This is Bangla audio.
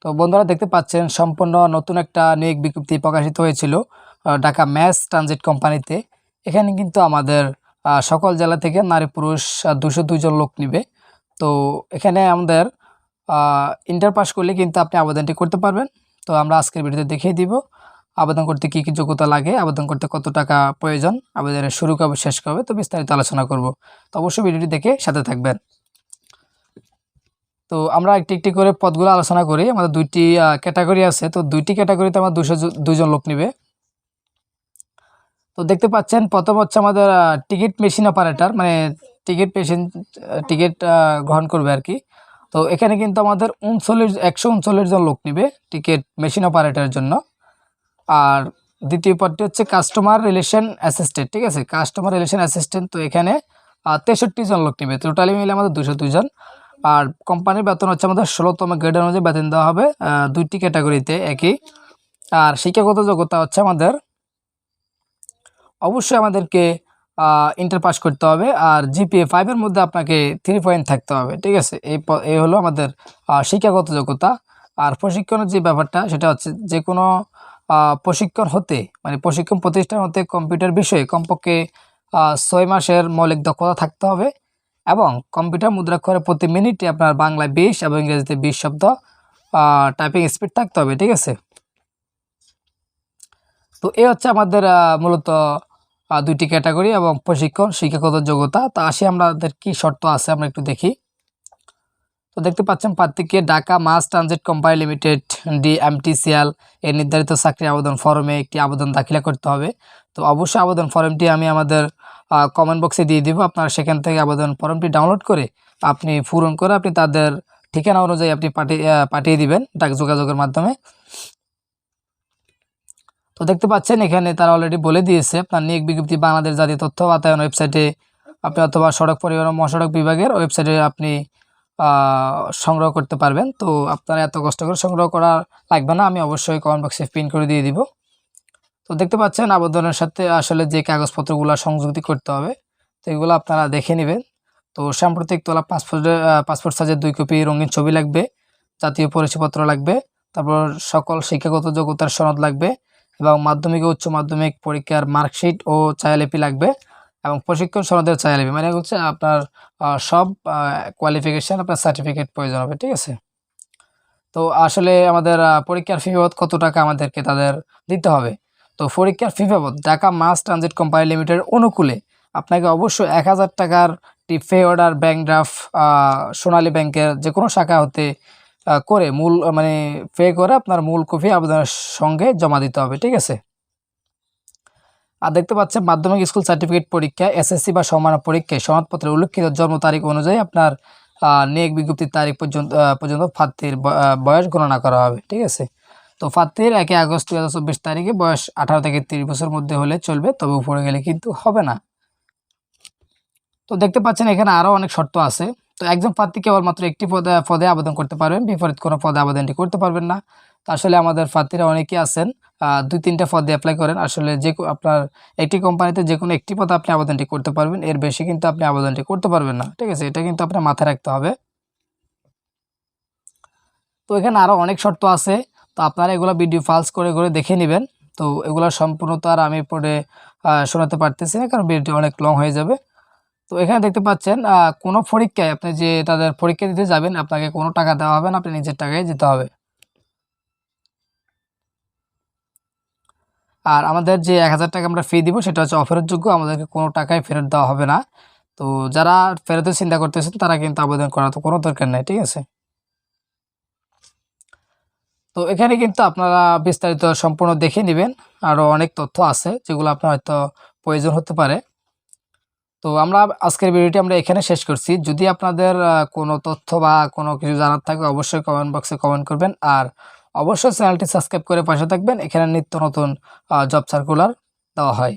তো বন্ধুরা দেখতে পাচ্ছেন সম্পূর্ণ নতুন একটা নিয়োগ বিজ্ঞপ্তি প্রকাশিত হয়েছিল ঢাকা ম্যাস ট্রানজিট কোম্পানিতে। এখানে কিন্তু আমাদের সকল জেলা থেকে নারী পুরুষ 202 জন লোক নিবে। তো এখানে আমাদের ইন্টার পাস করলে কিন্তু আপনি আবেদনটি করতে পারবেন। তো আমরা আজকের ভিডিওতে দেখিয়ে দিব আবেদন করতে কী কী যোগ্যতা লাগে, আবেদন করতে কত টাকা প্রয়োজন, আবেদনের শুরু কবে শেষ কবে, তো বিস্তারিত আলোচনা করব। তো অবশ্যই ভিডিওটি দেখে সাথে থাকবেন। তো আমরা একটি একটি করে পদগুলো আলোচনা করি। আমাদের দুইটি ক্যাটাগরি আছে, তো দুইটি ক্যাটাগরিতে আমার 202 জন লোক নিবে। তো দেখতে পাচ্ছেন প্রথম হচ্ছে আমাদের টিকিট মেশিন অপারেটর, মানে টিকিট গ্রহণ করবে আর কি। তো এখানে কিন্তু আমাদের 139 জন লোক নিবে টিকিট মেশিন অপারেটরের জন্য। আর দ্বিতীয় পদটি হচ্ছে কাস্টমার রিলেশন অ্যাসিস্ট্যান্ট, ঠিক আছে, কাস্টমার রিলেশন অ্যাসিস্ট্যান্ট। তো এখানে 63 জন লোক নিবে, টোটালি মিলে আমাদের 202 জন। আর কোম্পানির বেতন হচ্ছে আমাদের 16তম গ্রেড অনুযায়ী বেতন দেওয়া হবে, দুইটি ক্যাটাগরিতে একই। আর শিক্ষাগত যোগ্যতা হচ্ছে আমাদের অবশ্যই আমাদেরকে ইন্টার পাস করতে হবে, আর জিপিএ 5-এর মধ্যে আপনাকে 3 পয়েন্ট থাকতে হবে, ঠিক আছে। এই হলো আমাদের শিক্ষাগত যোগ্যতা। আর প্রশিক্ষণের যে ব্যাপারটা সেটা হচ্ছে যে কোনো প্রশিক্ষণ হতে, মানে প্রশিক্ষণ প্রতিষ্ঠান হতে কম্পিউটার বিষয়ে কমপক্ষে 6 মাসের মৌলিক দক্ষতা থাকতে হবে, এবং কম্পিউটার মুদ্রাক্ষরে প্রতি মিনিটে আপনার বাংলায় 20 এবং ইংরেজিতে 20 শব্দ টাইপিং স্পিড থাকতে হবে, ঠিক আছে। তো এই হচ্ছে আমাদের মূলত দুইটি ক্যাটাগরি এবং প্রশিক্ষণ শিক্ষাগত যোগ্যতা। তো আসি আমাদের কি শর্ত আছে আমরা একটু দেখি। তো দেখতে পাচ্ছেন প্রার্থীকে Dhaka mass transit company limited DMTCL এর নির্ধারিত চাকরি আবেদন ফর্মে একটি আবেদন দাখিলা করতে হবে। তো অবশ্যই আবেদন ফর্মটি আমি আমাদের কমেন্ট বক্সে দিয়ে দিব। আপনারা সেখান থেকে আবেদন ফর্মটি ডাউনলোড করে আপনি পূরণ করে আপনি তাদের ঠিকানা অনুযায়ী আপনি পাঠিয়ে দিবেন ডাক যোগাযোগের মাধ্যমে। তো দেখতে পাচ্ছেন এখানে তারা অলরেডি বলে দিয়েছে আপনার নিয়োগ বিজ্ঞপ্তি বাংলাদেশ জাতীয় তথ্য বাতায়ন ওয়েবসাইটে আপনি অথবা সড়ক পরিবহন ও মহাসড়ক বিভাগের ওয়েবসাইটে আপনি সংগ্রহ করতে পারবেন। তো আপনারা এত কষ্ট করে সংগ্রহ করা লাগবে না, আমি অবশ্যই কমেন্ট বক্সে পিন করে দিয়ে দিব। তো দেখতে পাচ্ছেন আবেদনের সাথে আসলে যে কাগজপত্রগুলো সংযুক্তি করতে হবে, তো এগুলো আপনারা দেখে নেবেন। তো সাম্প্রতিক তোলা পাসপোর্ট সাইজের 2 কপি রঙিন ছবি লাগবে, জাতীয় পরিচয়পত্র লাগবে, তারপর সকল শিক্ষাগত যোগ্যতার সনদ লাগবে, এবং মাধ্যমিক ও উচ্চ মাধ্যমিক পরীক্ষার মার্কশিট ও চায়ালিপি লাগবে, এবং প্রশিক্ষণ সনদের চায়ালিপি, মানে হচ্ছে আপনার সব কোয়ালিফিকেশান আপনার সার্টিফিকেট প্রয়োজন হবে, ঠিক আছে। তো আসলে আমাদের পরীক্ষার ফি বাবদ কত টাকা আমাদেরকে তাদের দিতে হবে। তো পরীক্ষার ফি বাবদ ঢাকা মাস ট্রানজিট কোম্পানি লিমিটেডের অনুকূলে আপনাকে অবশ্যই 1000 টাকার টিপে অর্ডার ব্যাংক ড্রাফট সোনালী ব্যাংকের যে কোনো শাখা হতে করে মূল মানে পে করে আপনার মূল কপি আবেদনের সঙ্গে জমা দিতে হবে, ঠিক আছে। আর দেখতে পাচ্ছেন মাধ্যমিক স্কুল সার্টিফিকেট পরীক্ষা, SSC বা সমমানের পরীক্ষায় সনদপত্রে উল্লেখিত জন্ম তারিখ অনুযায়ী আপনার নিয়োগ বিজ্ঞপ্তির তারিখ পর্যন্ত প্রার্থীর বয়স গণনা করা হবে, ঠিক আছে। তো প্রার্থীর 1 আগস্ট 2024 তারিখে বয়স 18 থেকে 30 বছর মধ্যে হলে চলবে, তবে উপরে গেলে কিন্তু হবে না। তো দেখতে পাচ্ছেন এখানে আরও অনেক শর্ত আছে। তো একজন প্রার্থী কেবলমাত্র একটি পদে আবেদন করতে পারবেন, বিপরীত কোনো পদে আবেদনটি করতে পারবেন না। তো আসলে আমাদের প্রার্থীরা অনেকেই আছেন 2-3টা পদে অ্যাপ্লাই করেন। আসলে আপনার একটি কোম্পানিতে যে কোনো একটি পদে আপনি আবেদনটি করতে পারবেন, এর বেশি কিন্তু আপনি আবেদনটি করতে পারবেন না, ঠিক আছে। এটা কিন্তু আপনার মাথায় রাখতে হবে। তো এখানে আরও অনেক শর্ত আছে, তো আপনারা এগুলো ভিডিও ফালস করে করে দেখে নেবেন। তো এগুলো সম্পূর্ণ তো আর আমি পরে শোনাতে পারতেছি না, কারণ ভিডিওটি অনেক লং হয়ে যাবে। তো এখানে দেখতে পাচ্ছেন কোনো পরীক্ষায় আপনি যে তাদের পরীক্ষা দিতে যাবেন আপনাকে কোনো টাকা দেওয়া হবে না, আপনি নিজের টাকায় যেতে হবে। আর আমাদের যে 1000 টাকা আমরা ফি দিব সেটা হচ্ছে অফেরতযোগ্য, আমাদেরকে কোনো টাকাই ফেরত দেওয়া হবে না। তো যারা ফেরতের চিন্তা করতেছেন তারা কিন্তু আবেদন করার তো কোনো দরকার নেই, ঠিক আছে। তো এখানে কিন্তু আপনারা বিস্তারিত সম্পূর্ণ দেখে নেবেন, আরও অনেক তথ্য আছে যেগুলো আপনার হয়তো প্রয়োজন হতে পারে। তো আমরা আজকের ভিডিওটি আমরা এখানে শেষ করছি। যদি আপনাদের কোনো তথ্য বা কোনো কিছু জানার থাকে অবশ্যই কমেন্ট বক্সে কমেন্ট করবেন, আর অবশ্যই চ্যানেলটি সাবস্ক্রাইব করে পাশে থাকবেন। এখানে নিত্য নতুন জব সার্কুলার দেওয়া হয়।